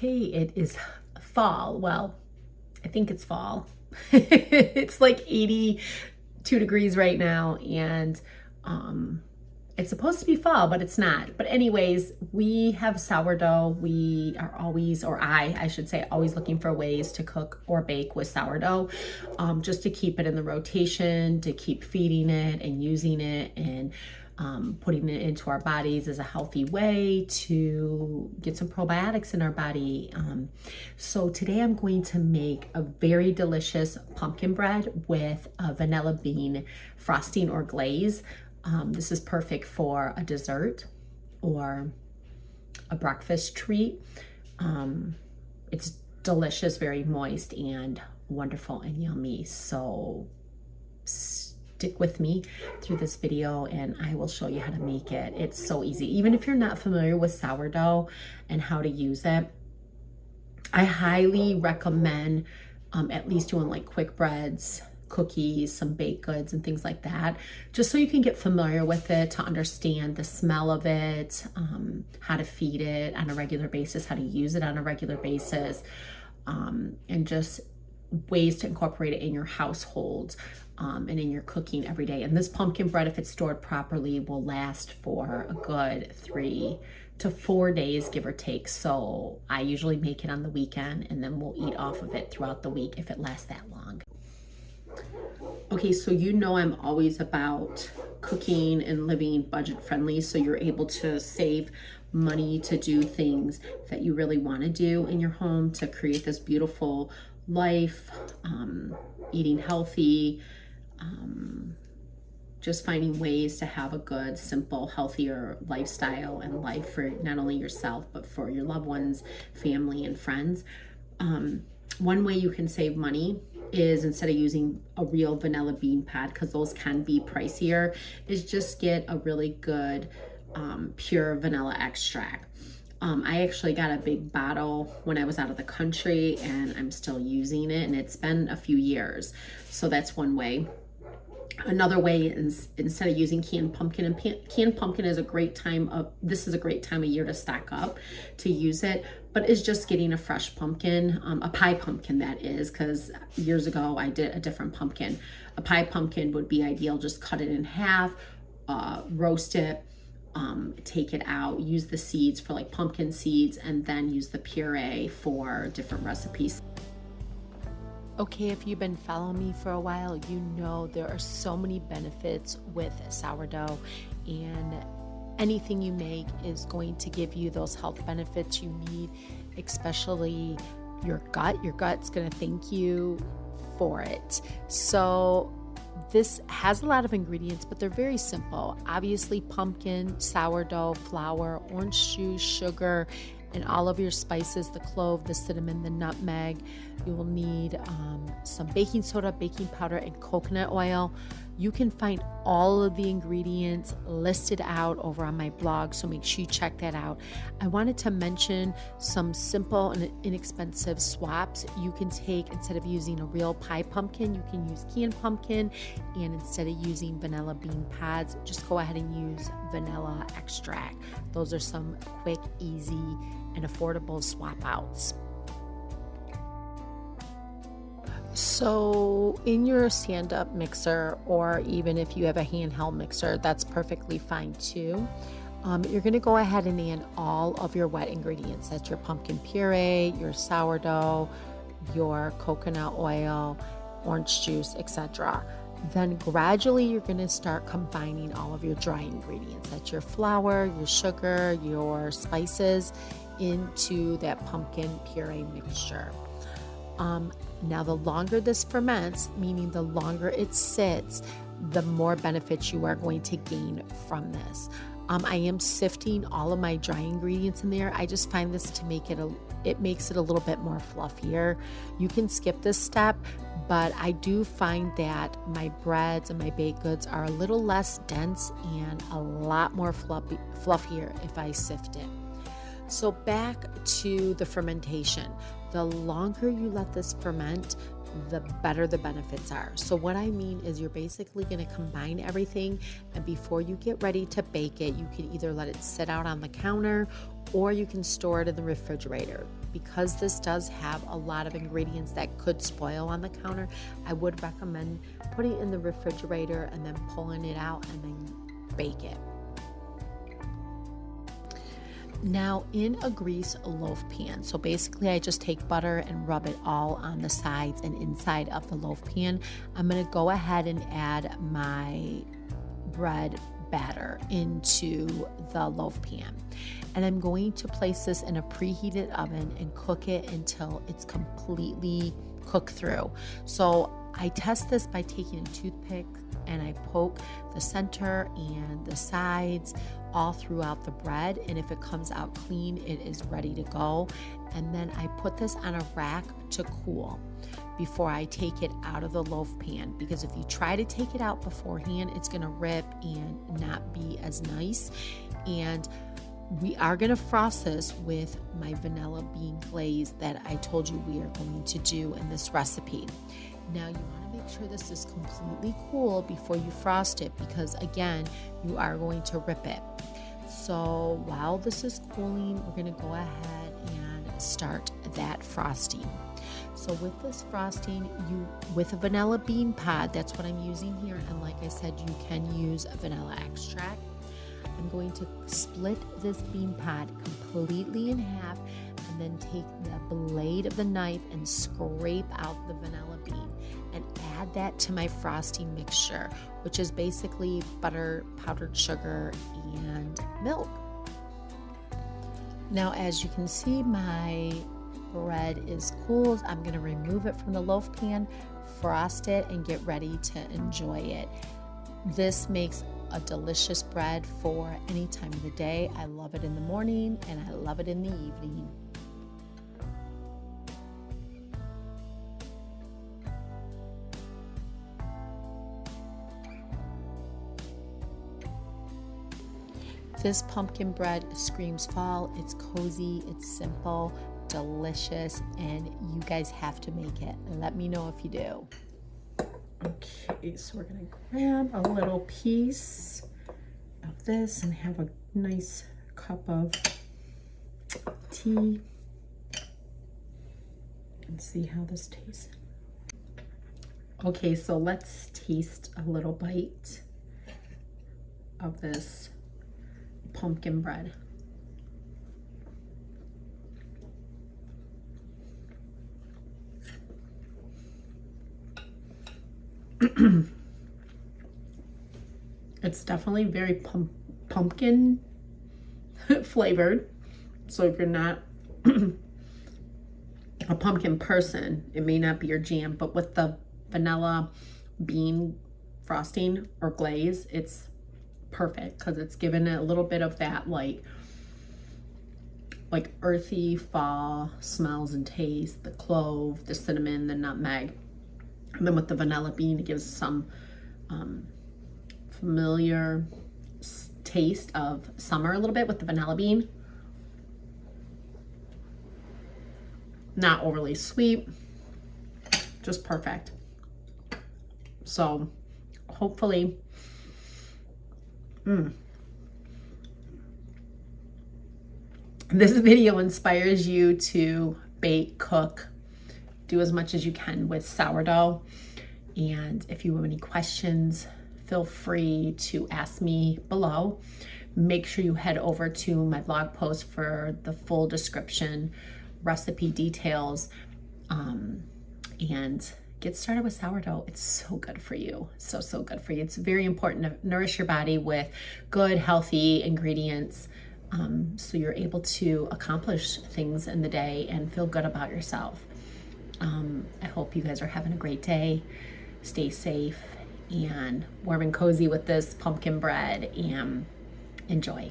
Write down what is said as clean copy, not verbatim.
Okay, it is fall. Well, I think it's fall. It's like 82 degrees right now, and it's supposed to be fall, but it's not. But anyways, we have sourdough. We are always, or I should say, always looking for ways to cook or bake with sourdough, just to keep it in the rotation, to keep feeding it and using it, and putting it into our bodies is a healthy way to get some probiotics in our body. So today I'm going to make a very delicious pumpkin bread with a vanilla bean frosting or glaze. This is perfect for a dessert or a breakfast treat. It's delicious, very moist, and wonderful and yummy. So stick with me through this video and I will show you how to make it. It's so easy. Even if you're not familiar with sourdough and how to use it, I highly recommend at least doing like quick breads, cookies, some baked goods and things like that, just so you can get familiar with it, to understand the smell of it, how to feed it on a regular basis, how to use it on a regular basis, and just ways to incorporate it in your household and in your cooking every day. And this pumpkin bread, if it's stored properly, will last for a good 3 to 4 days, give or take. So I usually make it on the weekend and then we'll eat off of it throughout the week if it lasts that long. Okay, so you know I'm always about cooking and living budget friendly, so you're able to save money to do things that you really want to do in your home to create this beautiful life, eating healthy, just finding ways to have a good, simple, healthier lifestyle and life for not only yourself, but for your loved ones, family, and friends. One way you can save money is, instead of using a real vanilla bean pad, because those can be pricier, is just get a really good pure vanilla extract. I actually got a big bottle when I was out of the country and I'm still using it, and it's been a few years. So that's one way. Another way is, instead of using canned pumpkin, and canned pumpkin is a great time of, this is a great time of year to stock up to use it, but is just getting a fresh pumpkin, a pie pumpkin that is, because years ago I did a different pumpkin. A pie pumpkin would be ideal. Just cut it in half, roast it, take it out, use the seeds for like pumpkin seeds, and then use the puree for different recipes. Okay, if you've been following me for a while, you know there are so many benefits with sourdough, and anything you make is going to give you those health benefits you need, especially your gut. Your gut's going to thank you for it. So this has a lot of ingredients, but they're very simple. Obviously, pumpkin, sourdough, flour, orange juice, sugar, and all of your spices, the clove, the cinnamon, the nutmeg. You will need some baking soda, baking powder, and coconut oil. You can find all of the ingredients listed out over on my blog, so make sure you check that out. I wanted to mention some simple and inexpensive swaps you can take. Instead of using a real pie pumpkin, you can use canned pumpkin, and instead of using vanilla bean pads, just go ahead and use vanilla extract. Those are some quick, easy, and affordable swap outs. So in your stand-up mixer, or even if you have a handheld mixer, that's perfectly fine too. You're going to go ahead and add all of your wet ingredients. That's your pumpkin puree, your sourdough, your coconut oil, orange juice, etc. Then gradually you're going to start combining all of your dry ingredients. That's your flour, your sugar, your spices into that pumpkin puree mixture. Now, the longer this ferments, meaning the longer it sits, the more benefits you are going to gain from this. I am sifting all of my dry ingredients in there. I just find this to make it makes it a little bit more fluffier. You can skip this step, but I do find that my breads and my baked goods are a little less dense and a lot more fluffier if I sift it. So back to the fermentation. The longer you let this ferment, the better the benefits are. So what I mean is, you're basically going to combine everything, and before you get ready to bake it, you can either let it sit out on the counter or you can store it in the refrigerator. because this does have a lot of ingredients that could spoil on the counter, I would recommend putting it in the refrigerator and then pulling it out and then bake it. Now in a grease loaf pan, so basically I just take butter and rub it all on the sides and inside of the loaf pan. I'm going to go ahead and add my bread batter into the loaf pan, and I'm going to place this in a preheated oven and cook it until it's completely cooked through. So I test this by taking a toothpick and I poke the center and the sides all throughout the bread, and if it comes out clean, it is ready to go. And then I put this on a rack to cool before I take it out of the loaf pan, because if you try to take it out beforehand, it's going to rip and not be as nice. And we are going to frost this with my vanilla bean glaze that I told you we are going to do in this recipe. Now you want to make sure this is completely cool before you frost it, because again, you are going to rip it. So while this is cooling, we're going to go ahead and start that frosting. So with this frosting, with a vanilla bean pod, that's what I'm using here. And like I said, you can use a vanilla extract. I'm going to split this bean pod completely in half and then take the blade of the knife and scrape out the vanilla bean and add that to my frosting mixture, which is basically butter, powdered sugar, and milk. Now, as you can see, my bread is cooled. I'm going to remove it from the loaf pan, frost it, and get ready to enjoy it. This makes a delicious bread for any time of the day. I love it in the morning and I love it in the evening. This pumpkin bread screams fall. It's cozy, it's simple, delicious, and you guys have to make it. And let me know if you do. Okay, so we're gonna grab a little piece of this and have a nice cup of tea and see how this tastes. Okay, so let's taste a little bite of this pumpkin bread. It's definitely very pumpkin flavored. So if you're not a pumpkin person, it may not be your jam, but with the vanilla bean frosting or glaze, it's perfect because it's given it a little bit of that like earthy fall smells and taste, the clove, the cinnamon, the nutmeg. And then with the vanilla bean, it gives some familiar taste of summer a little bit with the vanilla bean. Not overly sweet, just perfect. So hopefully, this video inspires you to bake, cook, do as much as you can with sourdough. And if you have any questions, feel free to ask me below. Make sure you head over to my blog post for the full description, recipe details, and get started with sourdough. It's so good for you. So good for you. It's very important to nourish your body with good, healthy ingredients, so you're able to accomplish things in the day and feel good about yourself. I hope you guys are having a great day. Stay safe and warm and cozy with this pumpkin bread, and enjoy.